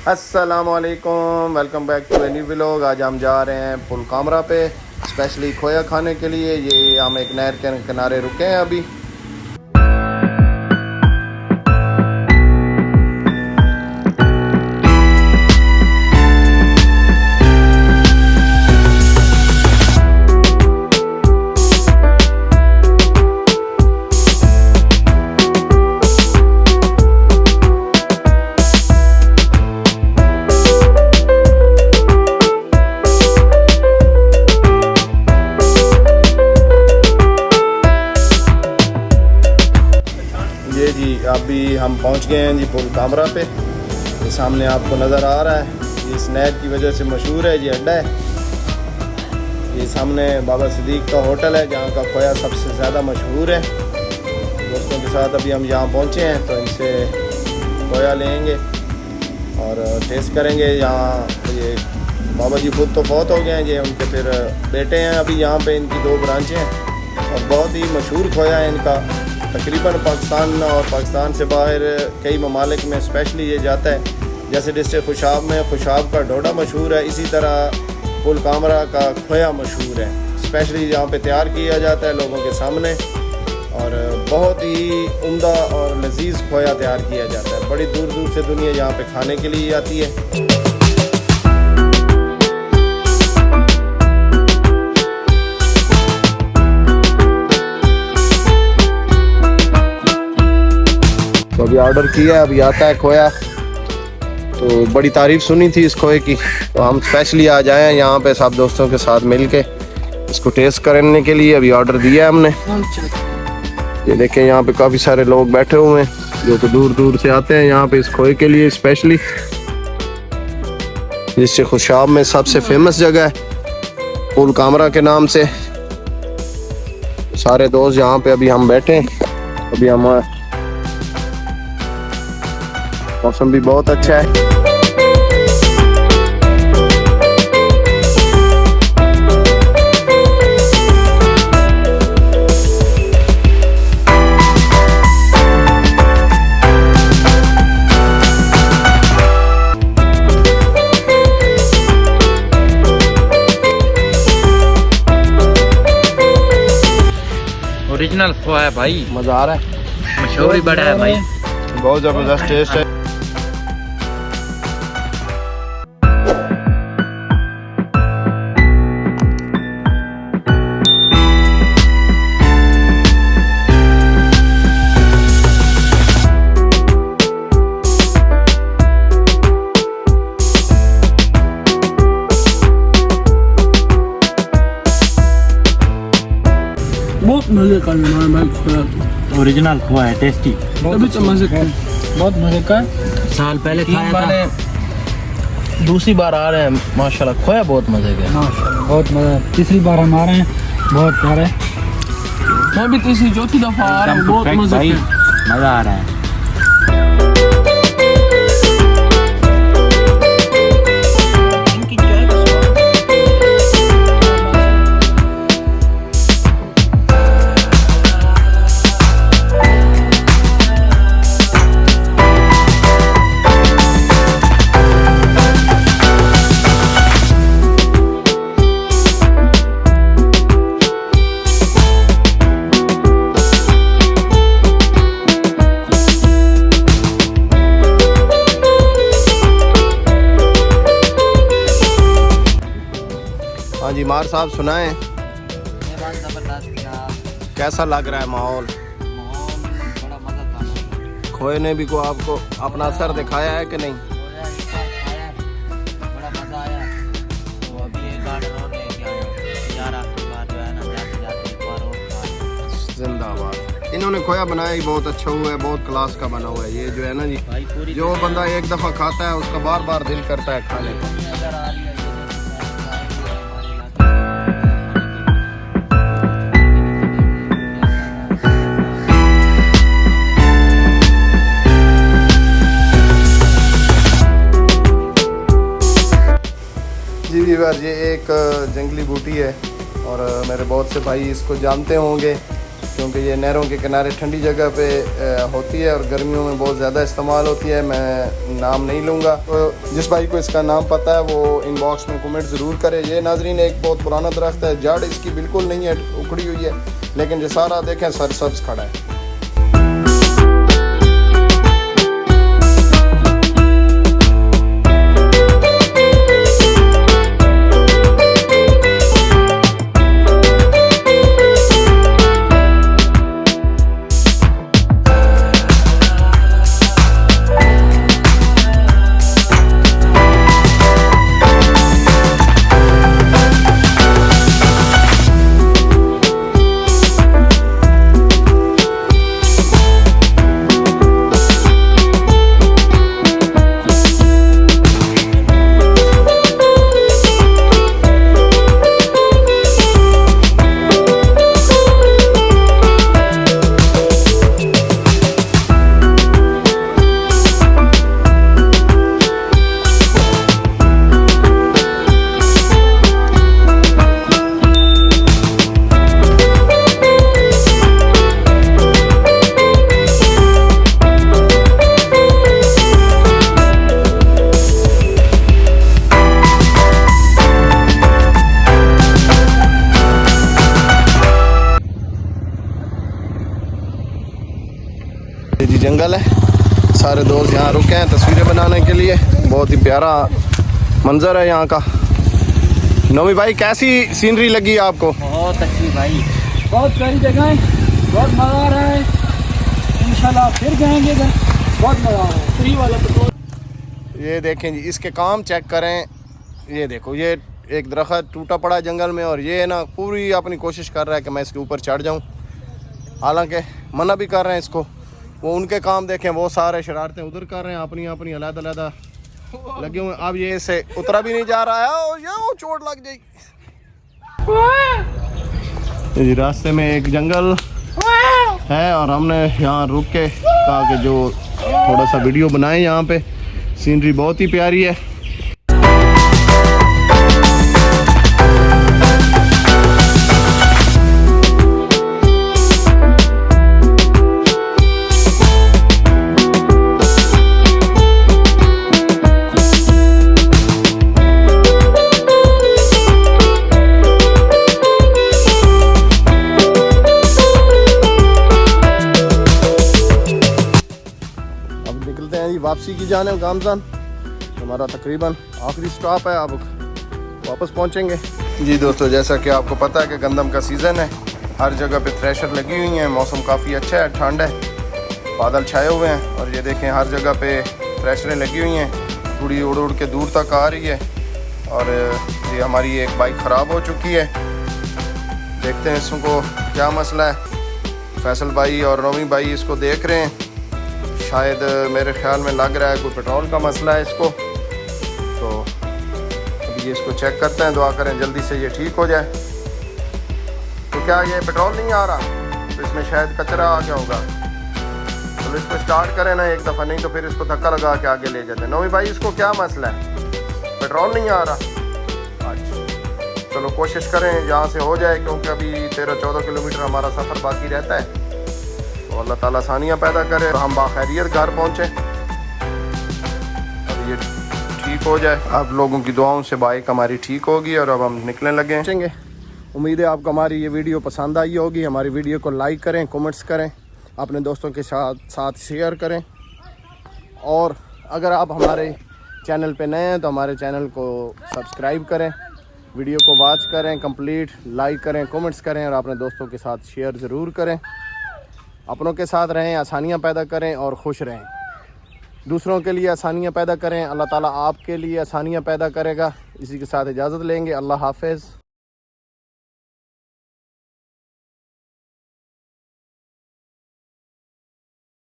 अस्सलामुअलैकुम, welcome back to any vlog. आज हम जा रहे हैं पुल कामरा पे स्पेशली खोया खाने के लिए। ये हम एक नहर के किनारे रुके हैं अभी। ये जी अभी हम पहुंच गए हैं जी पुल कामरा पे। ये सामने आपको नज़र आ रहा है, इस नहर की वजह से मशहूर है, ये अड्डा है। ये सामने बाबा सिद्दीक का होटल है जहाँ का खोया सबसे ज़्यादा मशहूर है। दोस्तों के साथ अभी हम यहाँ पहुँचे हैं तो इनसे खोया लेंगे और टेस्ट करेंगे। यहाँ ये बाबा जी खुद तो फौत हो गए हैं, ये उनके फिर बेटे हैं अभी यहाँ पे। इनकी 2 ब्रांचें हैं और बहुत ही मशहूर खोया है इनका। तकरीबन पाकिस्तान और पाकिस्तान से बाहर कई ममालिक में स्पेशली ये जाता है। जैसे डिस्ट्रिक्ट खुशाब में खुशाब का डोडा मशहूर है, इसी तरह पुल कामरा का खोया मशहूर है। स्पेशली यहाँ पे तैयार किया जाता है लोगों के सामने और बहुत ही उम्दा और लजीज खोया तैयार किया जाता है। बड़ी दूर दूर से दुनिया यहाँ पे खाने के लिए आती है। तो अभी ऑर्डर किया है, अभी आता है खोया। तो बड़ी तारीफ सुनी थी इस खोए की, तो हम स्पेशली आज आए हैं यहाँ पे सब दोस्तों के साथ मिलके इसको टेस्ट करने के लिए। अभी ऑर्डर दिया है हमने। ये देखें यहाँ पे काफ़ी सारे लोग बैठे हुए हैं जो तो दूर दूर से आते हैं यहाँ पे इस खोए के लिए स्पेशली। जिससे खुशाब में सबसे फेमस जगह है पुल कामरा के नाम से। सारे दोस्त यहाँ पे अभी हम बैठे हैं। अभी हम मौसम भी बहुत अच्छा है। ओरिजिनल खोया है भाई, मजा आ रहा है, मशहूर ही बड़ा है भाई, बहुत जबरदस्त टेस्ट है। बहुत मजे का भाई, ओरिजिनल खोया है, टेस्टी अभी तो मजे का, बहुत मजे का। साल पहले खाया था, दूसरी बार आ रहे हैं। माशाल्लाह खोया बहुत मजे का है। माशाल्लाह बहुत मजा। तीसरी बार हम आ रहे हैं, बहुत प्यारे। मैं भी तीसरी चौथी दफा आ रहा हूँ, बहुत मजे का, मजा आ रहा है। हाँ जी मार साहब सुनाएं, कैसा लग रहा है माहौल? बड़ा मजा था। खोए ने भी को आपको अपना असर दिखाया है कि नहीं? बड़ा मजा आया। तो अभी ये गार्डन और लेके आया यार, आखिरी बार जो है ना, जाते जाते एक बार और जिंदाबाद। इन्होंने खोया बनाया ही बहुत अच्छा हुआ है, बहुत क्लास का बना हुआ है। ये जो है ना जी, भाई पूरी जो बंदा एक दफ़ा खाता है उसका बार बार दिल करता है खाने का। नजर आ रही है। जी व्यूअर, ये एक जंगली बूटी है और मेरे बहुत से भाई इसको जानते होंगे क्योंकि ये नहरों के किनारे ठंडी जगह पे होती है और गर्मियों में बहुत ज़्यादा इस्तेमाल होती है। मैं नाम नहीं लूँगा, तो जिस भाई को इसका नाम पता है वो इनबॉक्स में कमेंट ज़रूर करे। ये नाजरीन एक बहुत पुराना दरख्त है, जड़ इसकी बिल्कुल नहीं है, उखड़ी हुई है, लेकिन ये सारा देखें सरसब्ज खड़ा है। जी जंगल है, सारे दोस्त यहाँ रुके हैं तस्वीरें बनाने के लिए। बहुत ही प्यारा मंजर है यहाँ का। नोमी भाई कैसी सीनरी लगी आपको? बहुत अच्छी भाई, बहुत प्यारी जगह है, बहुत मज़ा आ रहा है। इंशाल्लाह फिर जाएंगे इधर, बहुत मज़ा आ रहा है। फ्री वाला पेट्रोल। ये देखें जी, इसके काम चेक करें। ये देखो, ये एक दरख्त टूटा पड़ा है जंगल में और ये ना पूरी अपनी कोशिश कर रहा है कि मैं इसके ऊपर चढ़ जाऊँ, हालांकि मना भी कर रहे हैं इसको। वो उनके काम देखें, वो सारे शरारतें उधर कर रहे हैं, अपनी अपनी अलग-अलग लगे हुए। अब ये इसे उतरा भी नहीं जा रहा है और ये वो चोट लग जाएगी। जी रास्ते में एक जंगल है और हमने यहाँ रुक के कहा कि जो थोड़ा सा वीडियो बनाएं। यहाँ पे सीनरी बहुत ही प्यारी है। निकलते हैं जी वापसी की जाने गामजान। हमारा तकरीबन आखिरी स्टॉप है, अब वापस पहुंचेंगे। जी दोस्तों, जैसा कि आपको पता है कि गंदम का सीज़न है, हर जगह पे थ्रेशर लगी हुई हैं, मौसम काफ़ी अच्छा है, ठंड है, बादल छाए हुए हैं और ये देखें हर जगह पे थ्रेशरें लगी हुई हैं, थोड़ी उड़ उड़ के दूर तक आ रही है। और ये हमारी एक बाइक ख़राब हो चुकी है, देखते हैं इसको क्या मसला है। फैसल भाई और नोमी भाई इसको देख रहे हैं, शायद मेरे ख्याल में लग रहा है कोई पेट्रोल का मसला है इसको। तो अभी ये इसको चेक करते हैं, दुआ करें जल्दी से ये ठीक हो जाए। तो क्या ये पेट्रोल नहीं आ रहा, तो इसमें शायद कचरा आ गया होगा। तो इसको स्टार्ट करें ना एक दफ़ा, नहीं तो फिर इसको धक्का लगा के आगे ले जाते हैं। नोमी भाई इसको क्या मसला है, पेट्रोल नहीं आ रहा? अच्छा चलो कोशिश करें यहाँ से हो जाए, क्योंकि अभी 13-14 किलोमीटर हमारा सफ़र बाकी रहता है। तो अल्लाह ताला आसानियाँ पैदा करे और हम बाखैरियत घर पहुँचे, अब ये ठीक हो जाए। आप लोगों की दुआओं से बाइक हमारी ठीक होगी और अब हम निकलने लगे हैं। उम्मीद है आपको हमारी ये वीडियो पसंद आई होगी। हमारी वीडियो को लाइक करें, कमेंट्स करें, अपने दोस्तों के साथ शेयर करें। और अगर आप हमारे चैनल पे नए हैं तो हमारे चैनल को सब्सक्राइब करें, वीडियो को वॉच करें कंप्लीट, लाइक करें, कमेंट्स करें और अपने दोस्तों के साथ शेयर ज़रूर करें। अपनों के साथ रहें, आसानियाँ पैदा करें और खुश रहें। दूसरों के लिए आसानियाँ पैदा करें, अल्लाह ताला आपके लिए आसानियाँ पैदा करेगा। इसी के साथ इजाज़त लेंगे। अल्लाह हाफ़िज़।